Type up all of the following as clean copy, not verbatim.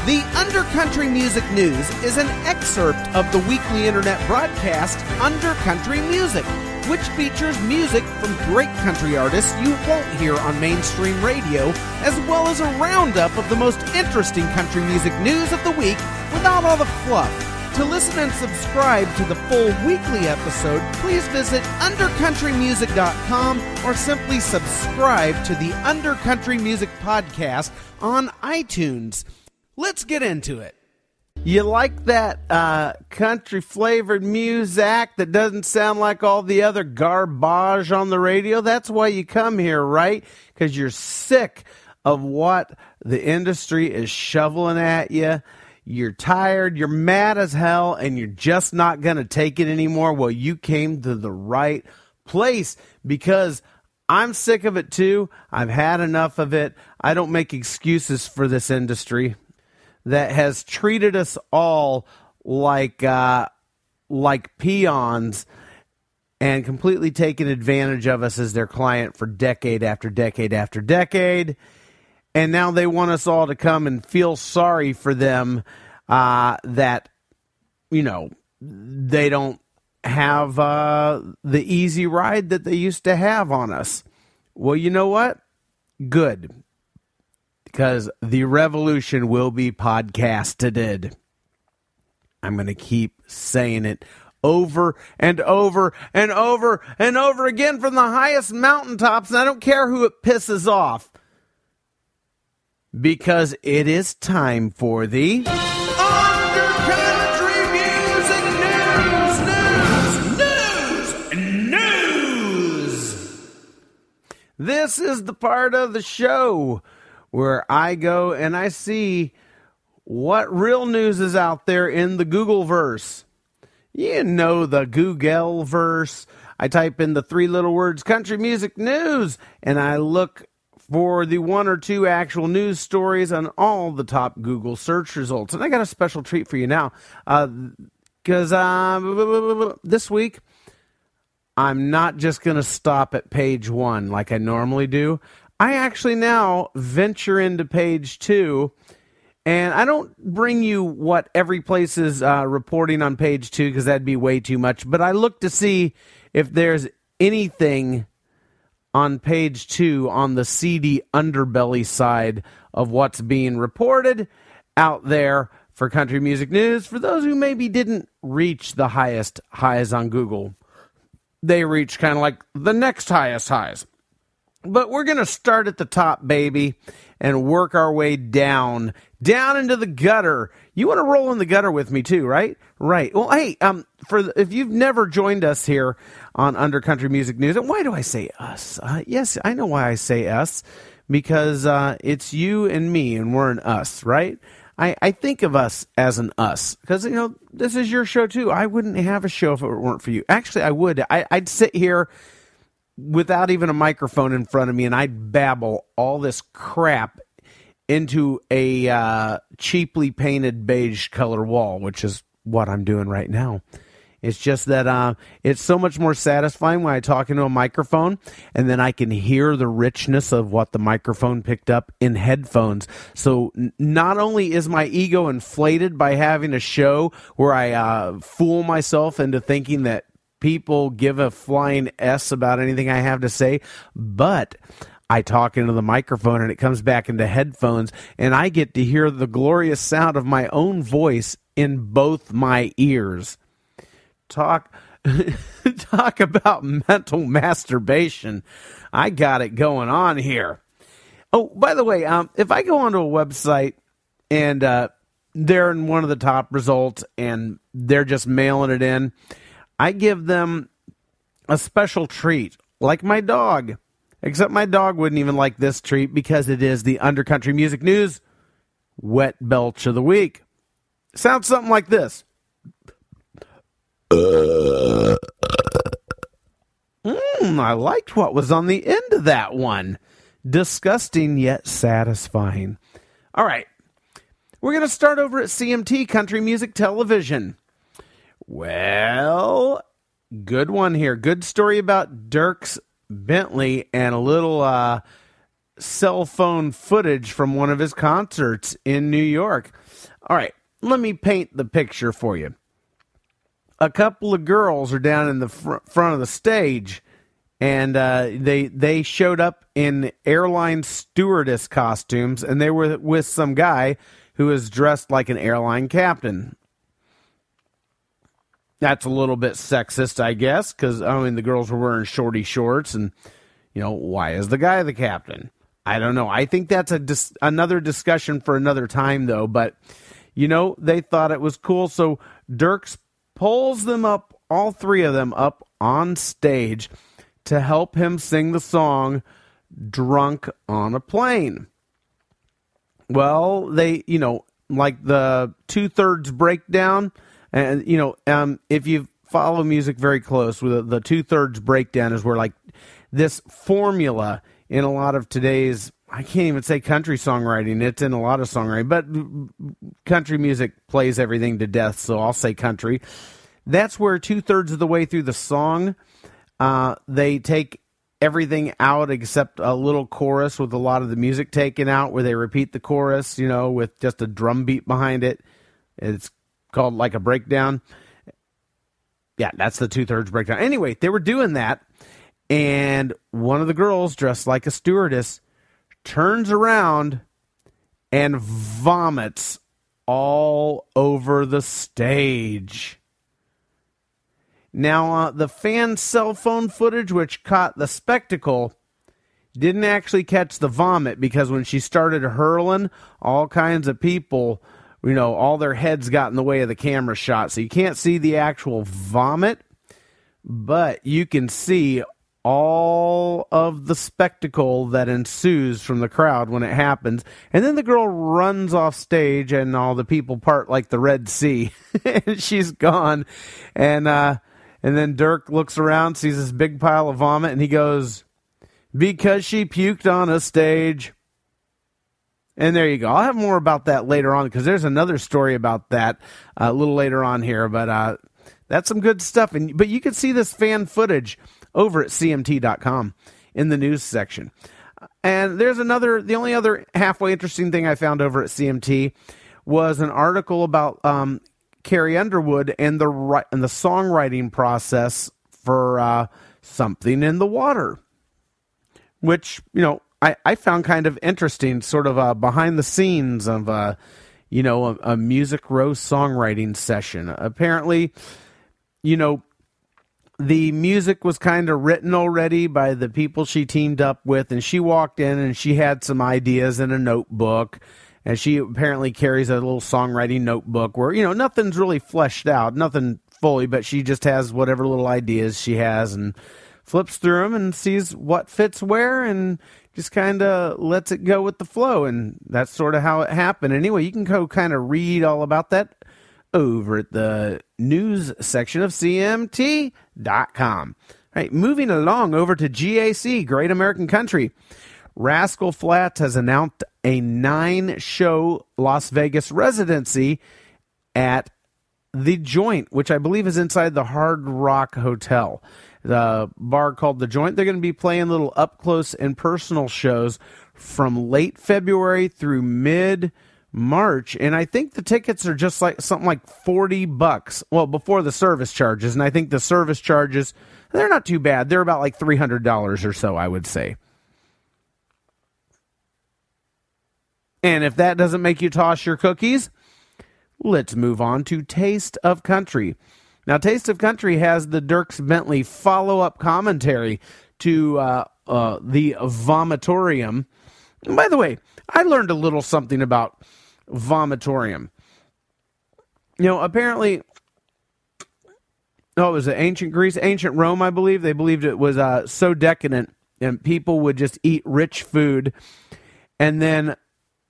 The Undercountry Music News is an excerpt of the weekly internet broadcast Undercountry Music, which features music from great country artists you won't hear on mainstream radio, as well as a roundup of the most interesting country music news of the week without all the fluff. To listen and subscribe to the full weekly episode, please visit undercountrymusic.com or simply subscribe to the Undercountry Music Podcast on iTunes. Let's get into it. You like that country-flavored music that doesn't sound like all the other garbage on the radio? That's why you come here, right? Because you're sick of what the industry is shoveling at you. You're tired, you're mad as hell, and you're just not going to take it anymore. Well, you came to the right place because I'm sick of it too. I've had enough of it. I don't make excuses for this industry that has treated us all like peons and completely taken advantage of us as their client for decade after decade after decade. And now they want us all to come and feel sorry for them that, you know, they don't have the easy ride that they used to have on us. Well, you know what? Good. Because the revolution will be podcasted. I'm going to keep saying it over and over and over and over again from the highest mountaintops, and I don't care who it pisses off. Because it is time for the Undercountry Music News. This is the part of the show where I go and I see what real news is out there in the Google-verse. You know the Google-verse. I type in the three little words, country music news, and I look for the one or two actual news stories on all the top Google search results. And I got a special treat for you now. Because this week, I'm not just going to stop at page 1 like I normally do. I actually now venture into page 2. And I don't bring you what every place is reporting on page 2 because that'd be way too much. But I look to see if there's anything on page 2 on the seedy underbelly side of what's being reported out there for country music news. For those who maybe didn't reach the highest highs on Google, they reach kind of like the next highest highs. But we're going to start at the top, baby, and work our way down into the gutter. You want to roll in the gutter with me too, right? Right. Well, hey, if you've never joined us here on Undercountry Music News, and why do I say us? Yes, I know why I say us, because it's you and me, and we're an us, right? I think of us as an us, because, you know, this is your show too. I wouldn't have a show if it weren't for you. Actually, I would. I'd sit here without even a microphone in front of me, and I'd babble all this crap into a cheaply painted beige color wall, which is what I'm doing right now. It's just that it's so much more satisfying when I talk into a microphone, and then I can hear the richness of what the microphone picked up in headphones. So not only is my ego inflated by having a show where I fool myself into thinking that people give a flying S about anything I have to say, but I talk into the microphone and it comes back into headphones, and I get to hear the glorious sound of my own voice in both my ears. Talk about mental masturbation. I got it going on here. Oh, by the way, if I go onto a website and they're in one of the top results and they're just mailing it in, I give them a special treat, like my dog. Except my dog wouldn't even like this treat because it is the Undercountry Music News Wet Belch of the Week. Sounds something like this. I liked what was on the end of that one. Disgusting yet satisfying. All right. We're going to start over at CMT, Country Music Television. Well, good one here. Good story about Dierks, Bentley, and a little cell phone footage from one of his concerts in New York. All right, let me paint the picture for you. A couple of girls are down in the front of the stage, and they showed up in airline stewardess costumes, and they were with some guy who was dressed like an airline captain. That's a little bit sexist, I guess, because, the girls were wearing shorty shorts, and, why is the guy the captain? I don't know. I think that's another discussion for another time, though, but, they thought it was cool, so Dierks pulls them up, all three of them, up on stage to help him sing the song Drunk on a Plane. Well, they, like the 2/3 breakdown, and, if you follow music very close, with the 2/3 breakdown is where, like, this formula in a lot of today's, I can't even say country songwriting, it's in a lot of songwriting, but country music plays everything to death, so I'll say country. That's where 2/3 of the way through the song, they take everything out except a little chorus with a lot of the music taken out, where they repeat the chorus, with just a drum beat behind it. It's called like a breakdown. Yeah, that's the 2/3 breakdown. Anyway, they were doing that, and one of the girls, dressed like a stewardess, turns around and vomits all over the stage. Now, the fan cell phone footage, which caught the spectacle, didn't actually catch the vomit, because when she started hurling, all kinds of people, all their heads got in the way of the camera shot. So you can't see the actual vomit, but you can see all of the spectacle that ensues from the crowd when it happens. And then the girl runs off stage, and all the people part like the Red Sea, and she's gone. And then Dierks looks around, sees this big pile of vomit, and he goes, "Because she puked on a stage." And there you go. I'll have more about that later on, because there's another story about that a little later on here. But that's some good stuff. But you can see this fan footage over at CMT.com in the news section. And there's the only other halfway interesting thing I found over at CMT was an article about Carrie Underwood and the songwriting process for Something in the Water, which, I found kind of interesting, sort of behind the scenes of, a Music Row songwriting session. Apparently, the music was kind of written already by the people she teamed up with, and she walked in and she had some ideas in a notebook. And she apparently carries a little songwriting notebook where, nothing's really fleshed out, nothing fully, but she just has whatever little ideas she has and flips through them and sees what fits where and just kind of lets it go with the flow. And that's sort of how it happened. Anyway, you can go kind of read all about that over at the news section of CMT.com. All right, moving along over to GAC, Great American Country. Rascal Flatts has announced a 9-show Las Vegas residency at The Joint, which I believe is inside the Hard Rock Hotel. The bar called The Joint. They're going to be playing little up-close and personal shows from late February through mid-March. And I think the tickets are just like something like $40. Well, before the service charges. And I think the service charges, they're not too bad. They're about like $300 or so, I would say. And if that doesn't make you toss your cookies, let's move on to Taste of Country. Now, Taste of Country has the Dierks Bentley follow-up commentary to the Vomitorium. And by the way, I learned a little something about Vomitorium. Apparently, it was ancient Greece, ancient Rome, I believe. They believed it was so decadent, and people would just eat rich food, and then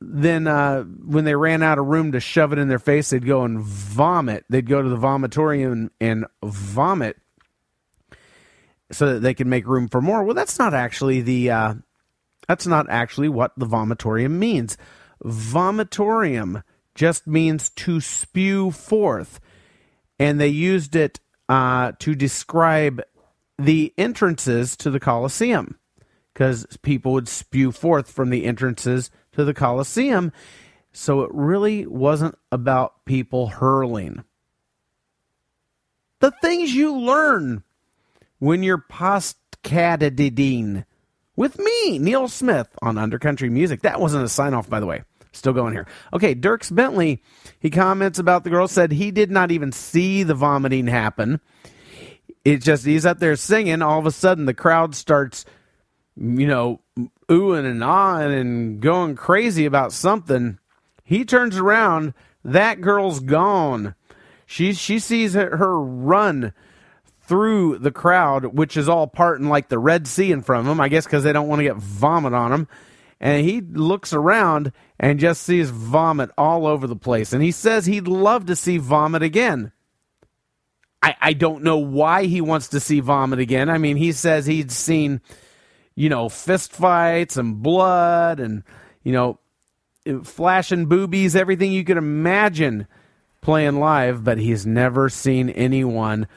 when they ran out of room to shove it in their face, they'd go and vomit. They'd go to the vomitorium and vomit so that they could make room for more. Well, that's not actually what the vomitorium means. Vomitorium just means to spew forth. And they used it to describe the entrances to the Colosseum. because people would spew forth from the entrances to the Coliseum. So it really wasn't about people hurling. The things you learn when you're postcatadine with me, Neil Smith, on Undercountry Music. That wasn't a sign-off, by the way. Still going here. Okay, Dierks Bentley, he comments about the girl, said he did not even see the vomiting happen. It's just, he's up there singing. All of a sudden, the crowd starts, oohing and ahhing and going crazy about something. He turns around. That girl's gone. She sees her run through the crowd, which is all parting like the Red Sea in front of him, I guess because they don't want to get vomit on him. And he looks around and just sees vomit all over the place. And he says he'd love to see vomit again. I don't know why he wants to see vomit again. I mean, he says he'd seen, fist fights and blood and, flashing boobies, everything you could imagine playing live, but he's never seen anyone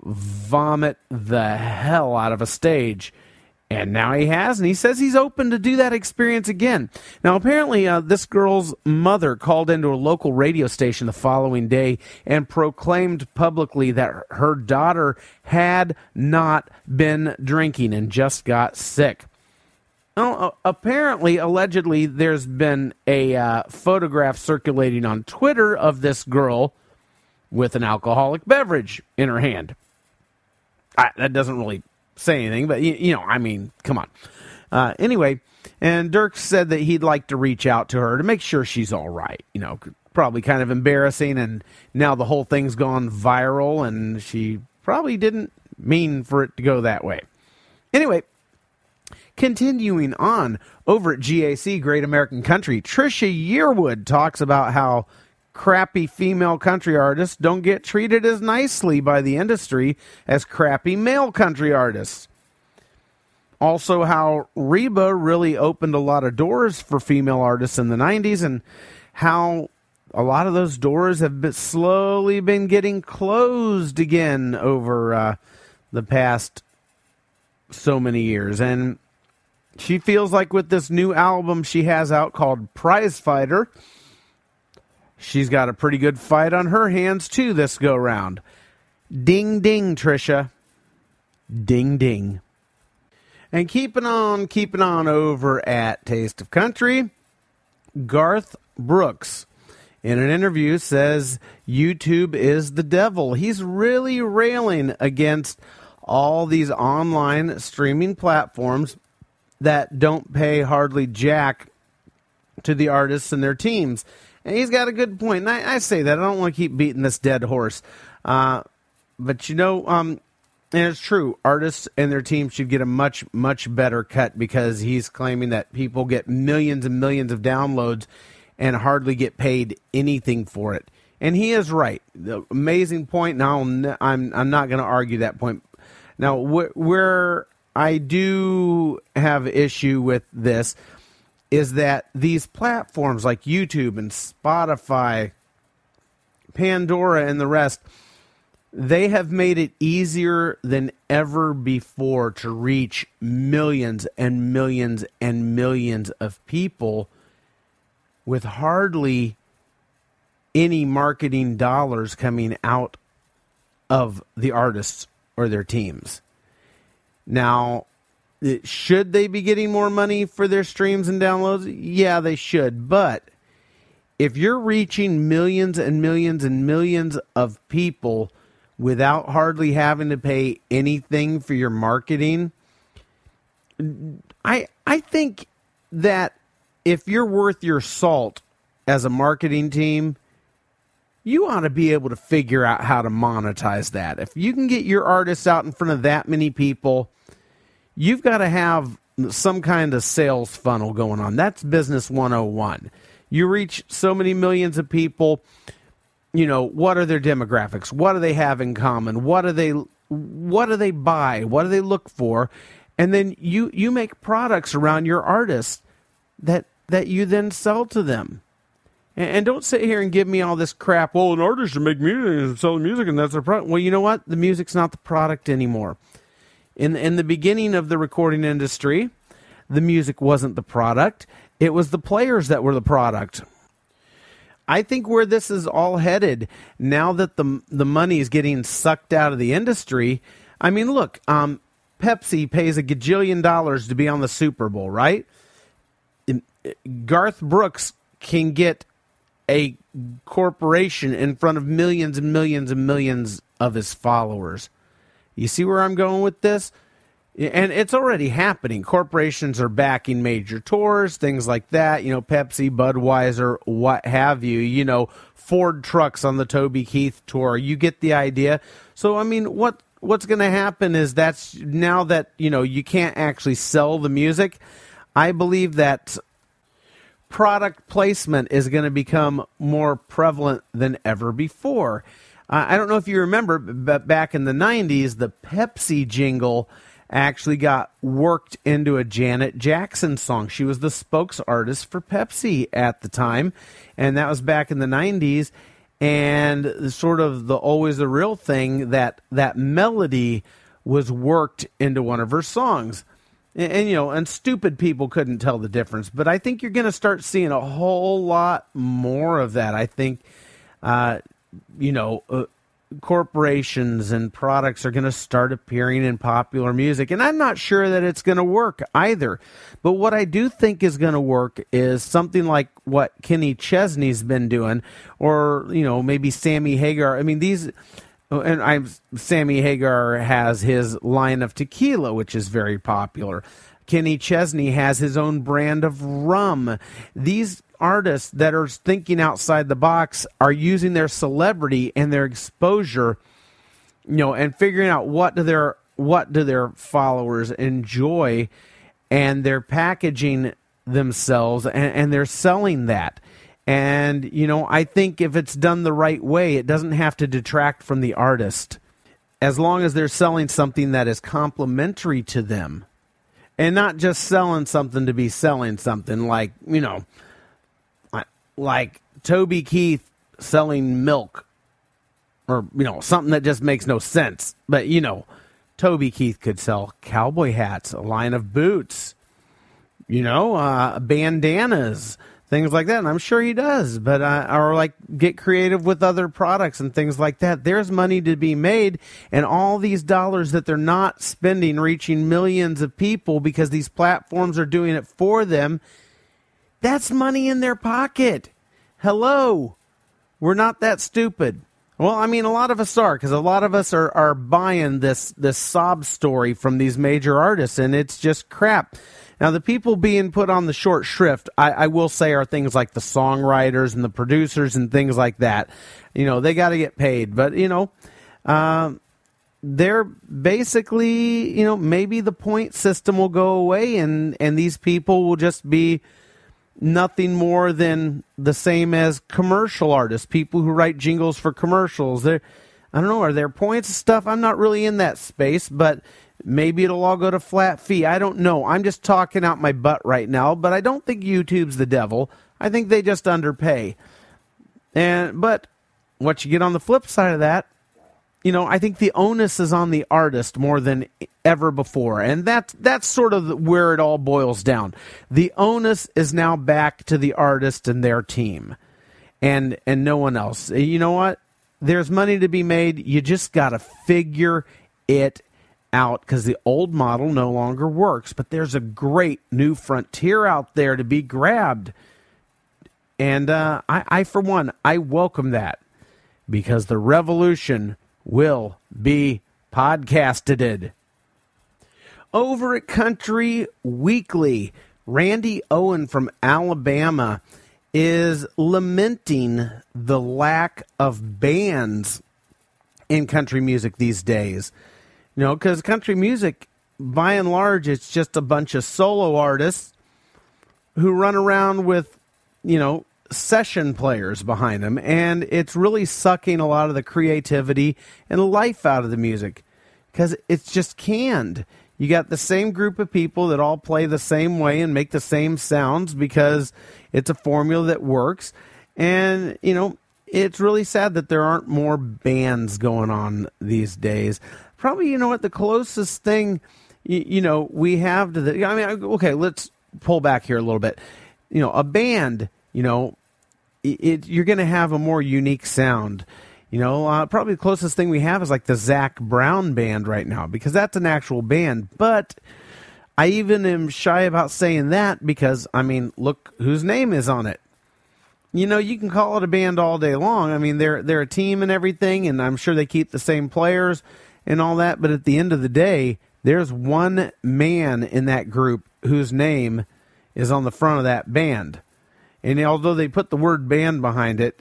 vomit the hell out of a stage. And now he has, and he says he's open to do that experience again. Now, apparently, this girl's mother called into a local radio station the following day and proclaimed publicly that her daughter had not been drinking and just got sick. Well, apparently, allegedly, there's been a photograph circulating on Twitter of this girl with an alcoholic beverage in her hand. That doesn't really say anything, but, come on. Anyway, and Dierks said that he'd like to reach out to her to make sure she's all right. Probably kind of embarrassing, and now the whole thing's gone viral, and she probably didn't mean for it to go that way. Anyway, continuing on, over at GAC, Great American Country, Trisha Yearwood talks about how crappy female country artists don't get treated as nicely by the industry as crappy male country artists. Also, how Reba really opened a lot of doors for female artists in the 90s, and how a lot of those doors have slowly been getting closed again over the past so many years. And she feels like with this new album she has out called Prize Fighter, she's got a pretty good fight on her hands, too, this go-round. Ding, ding, Trisha. Ding, ding. And keeping on over at Taste of Country, Garth Brooks, in an interview, says YouTube is the devil. He's really railing against all these online streaming platforms that don't pay hardly jack to the artists and their teams. And he's got a good point. And I say that. I don't want to keep beating this dead horse. But, and it's true. Artists and their team should get a much, much better cut, because he's claiming that people get millions and millions of downloads and hardly get paid anything for it. And he is right. The amazing point. Now, I'm not going to argue that point. Now, where I do have issue with this is that these platforms like YouTube and Spotify, Pandora, and the rest, they have made it easier than ever before to reach millions and millions and millions of people with hardly any marketing dollars coming out of the artists or their teams. Now, should they be getting more money for their streams and downloads? Yeah, they should. But if you're reaching millions and millions and millions of people without hardly having to pay anything for your marketing, I think that if you're worth your salt as a marketing team, you ought to be able to figure out how to monetize that. If you can get your artists out in front of that many people, you've got to have some kind of sales funnel going on. That's business 101. You reach so many millions of people, what are their demographics? What do they have in common? What do they buy? What do they look for? And then you make products around your artists that you then sell to them. And don't sit here and give me all this crap. Well, an artist should make music and sell music, and that's their product. Well, you know what? The music's not the product anymore. In the beginning of the recording industry, the music wasn't the product. It was the players that were the product. I think where this is all headed, now that the money is getting sucked out of the industry, I mean, look, Pepsi pays $1 gajillion to be on the Super Bowl, right? Garth Brooks can get a corporation in front of millions and millions and millions of his followers. You see where I'm going with this? And it's already happening. Corporations are backing major tours, things like that. Pepsi, Budweiser, what have you. Ford trucks on the Toby Keith tour. You get the idea. So, I mean, what's going to happen is that's now that, you can't actually sell the music, I believe that product placement is going to become more prevalent than ever before. I don't know if you remember, but back in the 90s, the Pepsi jingle actually got worked into a Janet Jackson song. She was the spokes artist for Pepsi at the time, and that was back in the 90s. And sort of the Always the Real thing, that melody was worked into one of her songs. And stupid people couldn't tell the difference. But I think you're going to start seeing a whole lot more of that. I think, corporations and products are going to start appearing in popular music. And I'm not sure that it's going to work either. But what I do think is going to work is something like what Kenny Chesney's been doing, or, maybe Sammy Hagar. I mean, Sammy Hagar has his line of tequila, which is very popular. Kenny Chesney has his own brand of rum. These artists that are thinking outside the box are using their celebrity and their exposure, and figuring out what do their followers enjoy, and they're packaging themselves and they're selling that. And, I think if it's done the right way, it doesn't have to detract from the artist, as long as they're selling something that is complementary to them, and not just selling something to be selling something, like Toby Keith selling milk, or, something that just makes no sense. But, Toby Keith could sell cowboy hats, a line of boots, bandanas, things like that. And I'm sure he does, but, or get creative with other products and things like that. There's money to be made, and all these dollars that they're not spending reaching millions of people because these platforms are doing it for them. That's money in their pocket. Hello. We're not that stupid. Well, I mean, a lot of us are, because a lot of us are buying this sob story from these major artists, and it's just crap. Now, the people being put on the short shrift, I will say, are things like the songwriters and the producers and things like that. They got to get paid. But, they're basically, maybe the point system will go away, and these people will just be nothing more than the same as commercial artists, people who write jingles for commercials. I don't know, are there points and stuff? I'm not really in that space, but maybe it'll all go to flat fee. I don't know. I'm just talking out my butt right now, but I don't think YouTube's the devil. I think they just underpay. But what you get on the flip side of that, I think the onus is on the artist more than ever before. And that's sort of where it all boils down. The onus is now back to the artist and their team, and no one else. You know what? There's money to be made. You just got to figure it out, because the old model no longer works. But there's a great new frontier out there to be grabbed. And I, for one, I welcome that, because the revolution will be podcasted. Over at Country Weekly, Randy Owens from Alabama is lamenting the lack of bands in country music these days. Because country music, by and large, it's just a bunch of solo artists who run around with, session players behind them, and it's really sucking a lot of the creativity and life out of the music, because it's just canned. You got the same group of people that all play the same way and make the same sounds because it's a formula that works. And, it's really sad that there aren't more bands going on these days. Probably, the closest thing we have okay, let's pull back here a little bit. A band, you're going to have a more unique sound. Probably the closest thing we have is like the Zac Brown band right now, because that's an actual band. But I even am shy about saying that because, look whose name is on it. You can call it a band all day long. They're a team and everything, and I'm sure they keep the same players and all that. But at the end of the day, there's one man in that group whose name is on the front of that band. And although they put the word band behind it,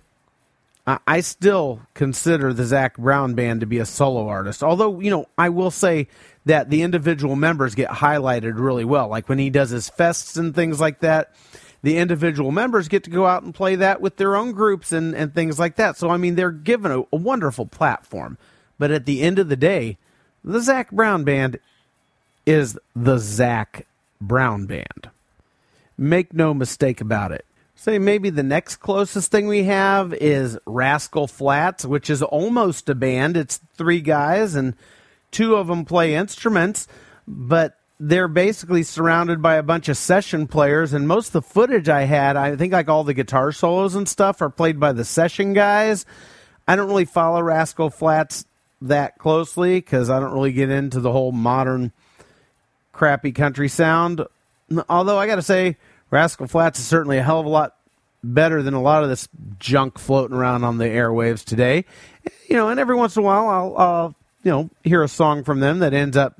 I still consider the Zac Brown band to be a solo artist. Although, I will say that the individual members get highlighted really well. Like when he does his fests and things like that, the individual members get to go out and play that with their own groups and things like that. So, they're given a wonderful platform. But at the end of the day, the Zac Brown band is the Zac Brown band. Make no mistake about it. Say maybe the next closest thing we have is Rascal Flatts, which is almost a band. It's 3 guys, and 2 of them play instruments, but they're basically surrounded by a bunch of session players, and most of the footage I had, I think like all the guitar solos and stuff are played by the session guys. I don't really follow Rascal Flatts that closely because I don't really get into the whole modern crappy country sound. Although I got to say, Rascal Flatts is certainly a hell of a lot better than a lot of this junk floating around on the airwaves today. And every once in a while I'll hear a song from them that ends up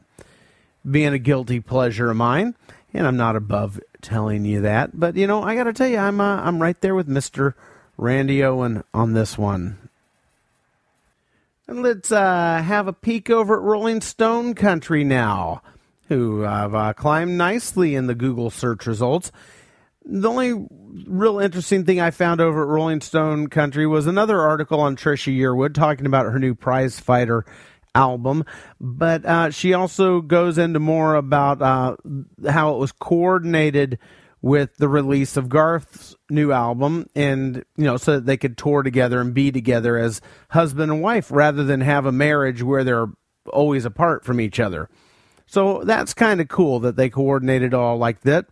being a guilty pleasure of mine, and I'm not above telling you that. But I got to tell you, I'm right there with Mr. Randy Owen on this one. And let's have a peek over at Rolling Stone Country now, who have climbed nicely in the Google search results. The only real interesting thing I found over at Rolling Stone Country was another article on Trisha Yearwood talking about her new Prize Fighter album, but she also goes into more about how it was coordinated with the release of Garth's new album, and so that they could tour together and be together as husband and wife rather than have a marriage where they're always apart from each other. So that's kind of cool that they coordinated all like that.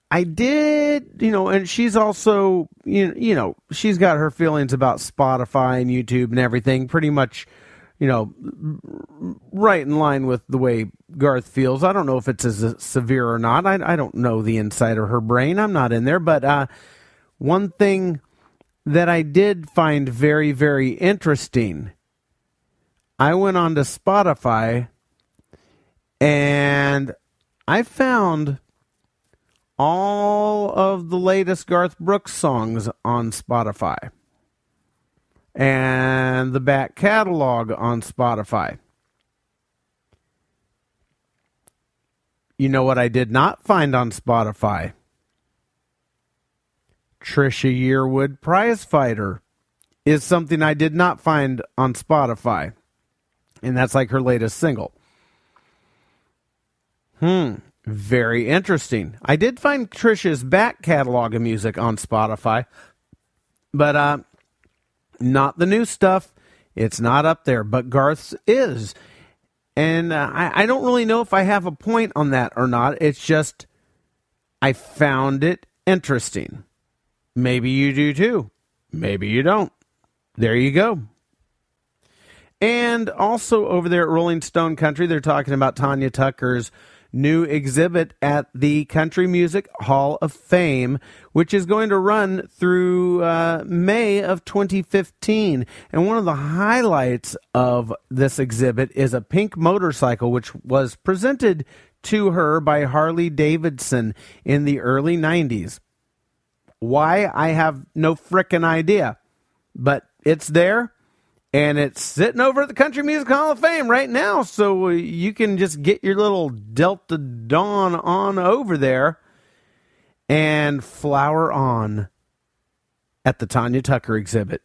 I did, and she's also, she's got her feelings about Spotify and YouTube and everything pretty much, right in line with the way Garth feels. I don't know if it's as severe or not. I don't know the inside of her brain. I'm not in there. But one thing that I did find very, very interesting, I went on to Spotify and I found all of the latest Garth Brooks songs on Spotify and the back catalog on Spotify. You know what I did not find on Spotify? Trisha Yearwood Prize Fighter is something I did not find on Spotify. And that's like her latest single. Very interesting. I did find Trisha's back catalog of music on Spotify, but not the new stuff. It's not up there, but Garth's is. And I don't really know if I have a point on that or not. It's just I found it interesting. Maybe you do too. Maybe you don't. There you go. And also over there at Rolling Stone Country, they're talking about Tanya Tucker's new exhibit at the Country Music Hall of Fame, which is going to run through May of 2015. And one of the highlights of this exhibit is a pink motorcycle, which was presented to her by Harley Davidson in the early 90s. Why? I have no frickin' idea. But it's there. And it's sitting over at the Country Music Hall of Fame right now, so you can just get your little Delta Dawn on over there and flower on at the Tanya Tucker exhibit.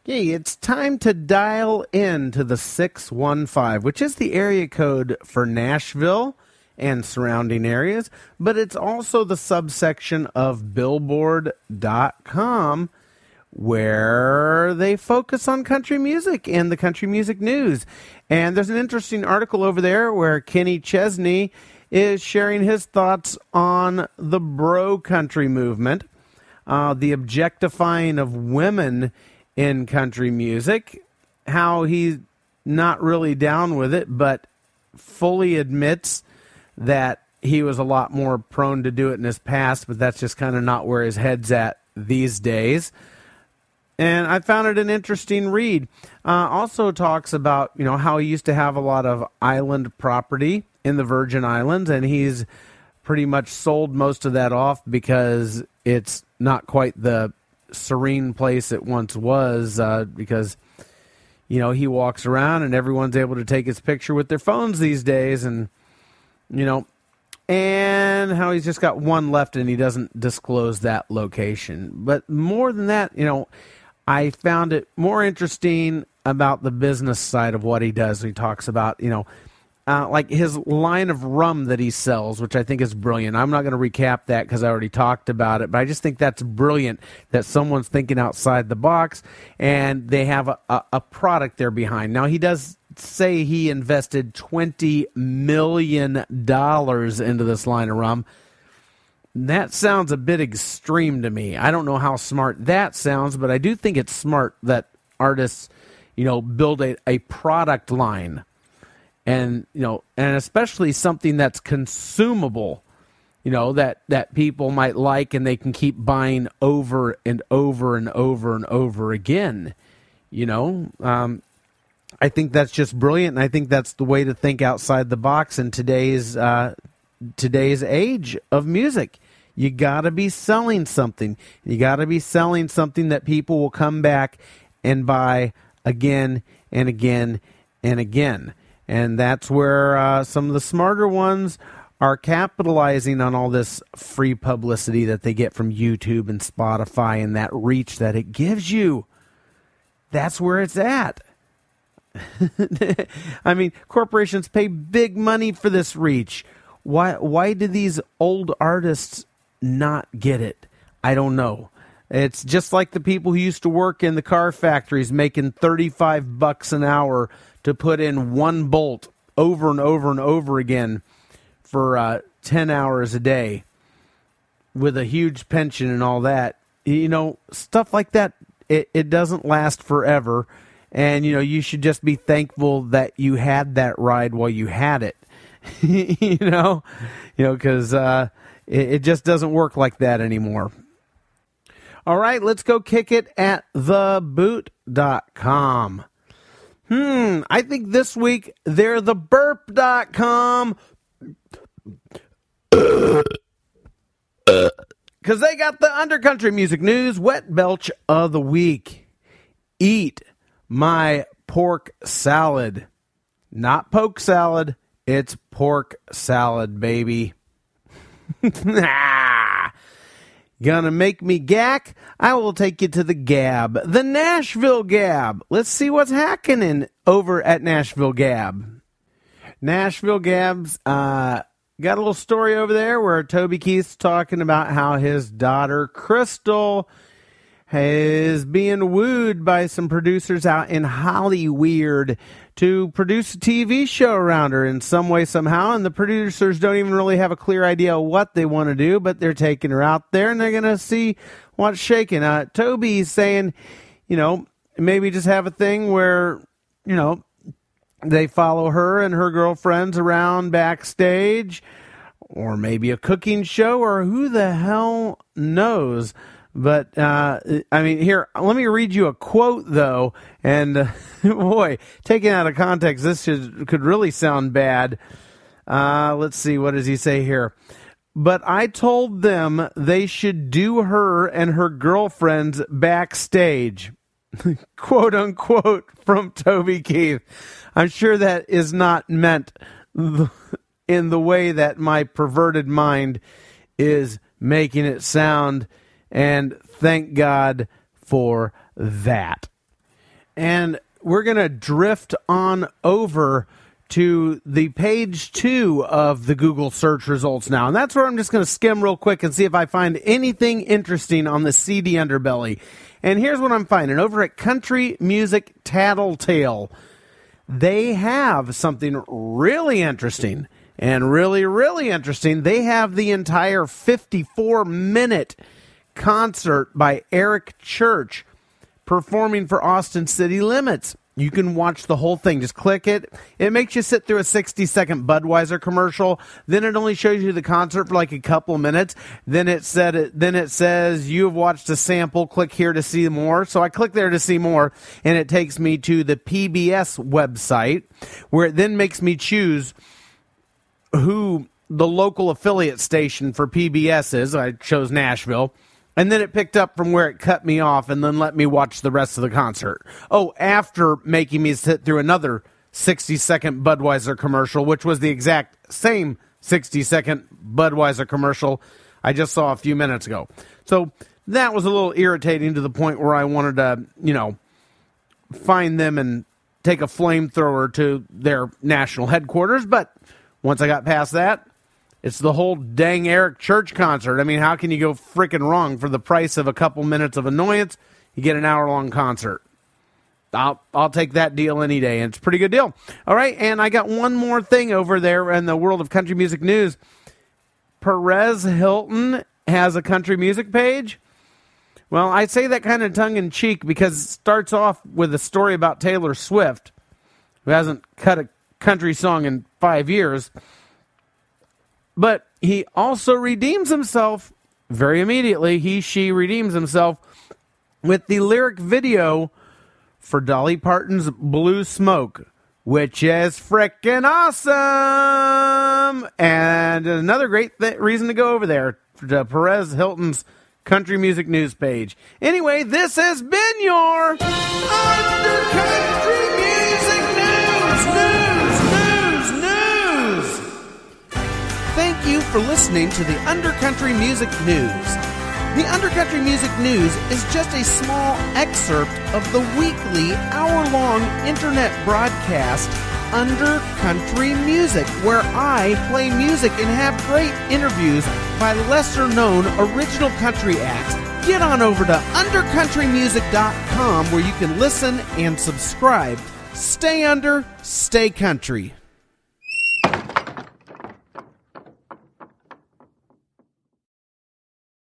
Okay, it's time to dial in to the 615, which is the area code for Nashville and surrounding areas, but it's also the subsection of Billboard.com, where they focus on country music and the country music news. And there's an interesting article over there where Kenny Chesney is sharing his thoughts on the bro country movement, the objectifying of women in country music, how he's not really down with it, but fully admits that he was a lot more prone to do it in his past, but that's just kind of not where his head's at these days. And I found it an interesting read. Also talks about, how he used to have a lot of island property in the Virgin Islands, and he's pretty much sold most of that off because it's not quite the serene place it once was, because, he walks around and everyone's able to take his picture with their phones these days, and, and how he's just got one left and he doesn't disclose that location. But more than that, I found it more interesting about the business side of what he does. He talks about, like his line of rum that he sells, which I think is brilliant. I'm not going to recap that because I already talked about it, but I just think that's brilliant that someone's thinking outside the box and they have a product there behind. Now, he does say he invested $20 million into this line of rum. That sounds a bit extreme to me. I don't know how smart that sounds, but I do think it's smart that artists, build a product line. And, and especially something that's consumable, that people might like and they can keep buying over and over and over and over again. I think that's just brilliant, and I think that's the way to think outside the box in today's age of music. You got to be selling something. You got to be selling something that people will come back and buy again and again and again. And that's where some of the smarter ones are capitalizing on all this free publicity that they get from YouTube and Spotify and that reach that it gives you. That's where it's at. I mean, corporations pay big money for this reach. Why do these old artists not get it? I don't know. It's just like the people who used to work in the car factories making $35 an hour to put in one bolt over and over and over again for 10 hours a day with a huge pension and all that. Stuff like that, it doesn't last forever. And, you should just be thankful that you had that ride while you had it, because it just doesn't work like that anymore. All right, let's go kick it at theboot.com. I think this week they're the burp.com because they got the undercountry music news wet belch of the week. Eat my pork salad. Not poke salad, it's pork salad, baby. Gonna make me gack? I will take you to the Gab, the Nashville Gab. Let's see what's happening over at Nashville Gab. Nashville Gab's got a little story over there where Toby Keith's talking about how his daughter Crystal is being wooed by some producers out in Hollyweird to produce a TV show around her in some way, somehow. And the producers don't even really have a clear idea what they want to do, but they're taking her out there and they're going to see what's shaking. Toby's saying, maybe just have a thing where, they follow her and her girlfriends around backstage, or maybe a cooking show, or who the hell knows. But, here, let me read you a quote, though, and, boy, taken out of context, this could really sound bad. Let's see, what does he say here? But I told them they should do her and her girlfriends backstage. Quote, unquote, from Toby Keith. I'm sure that is not meant in the way that my perverted mind is making it sound. And thank God for that. And we're going to drift on over to the page 2 of the Google search results now. And that's where I'm just going to skim real quick and see if I find anything interesting on the CD underbelly. And here's what I'm finding. Over at Country Music Tattletale, they have something really interesting. And really, really interesting. They have the entire 54-minute concert by Eric Church performing for Austin City Limits. You can watch the whole thing. Just click it. It makes you sit through a 60-second Budweiser commercial. Then it only shows you the concert for like a couple of minutes. Then it says you have watched a sample. Click here to see more. So I click there to see more, and it takes me to the PBS website, where it then makes me choose who the local affiliate station for PBS is. I chose Nashville. And then it picked up from where it cut me off and then let me watch the rest of the concert. Oh, after making me sit through another 60-second Budweiser commercial, which was the exact same 60-second Budweiser commercial I just saw a few minutes ago. So that was a little irritating to the point where I wanted to, find them and take a flamethrower to their national headquarters. But once I got past that, it's the whole dang Eric Church concert. I mean, how can you go freaking wrong? For the price of a couple minutes of annoyance, you get an hour-long concert. I'll take that deal any day, and it's a pretty good deal. All right, and I got one more thing over there in the world of country music news. Perez Hilton has a country music page. Well, I say that kind of tongue-in-cheek because it starts off with a story about Taylor Swift, who hasn't cut a country song in 5 years. But he also redeems himself very immediately. She redeems himself with the lyric video for Dolly Parton's Blue Smoke, which is frickin' awesome. And another great reason to go over there to Perez Hilton's country music news page. Anyway, this has been your Under Country Music News. Thank you for listening to the Undercountry Music News. The Undercountry Music News is just a small excerpt of the weekly hour-long internet broadcast Undercountry Music, where I play music and have great interviews by lesser-known original country acts. Get on over to undercountrymusic.com where you can listen and subscribe. Stay under, stay country.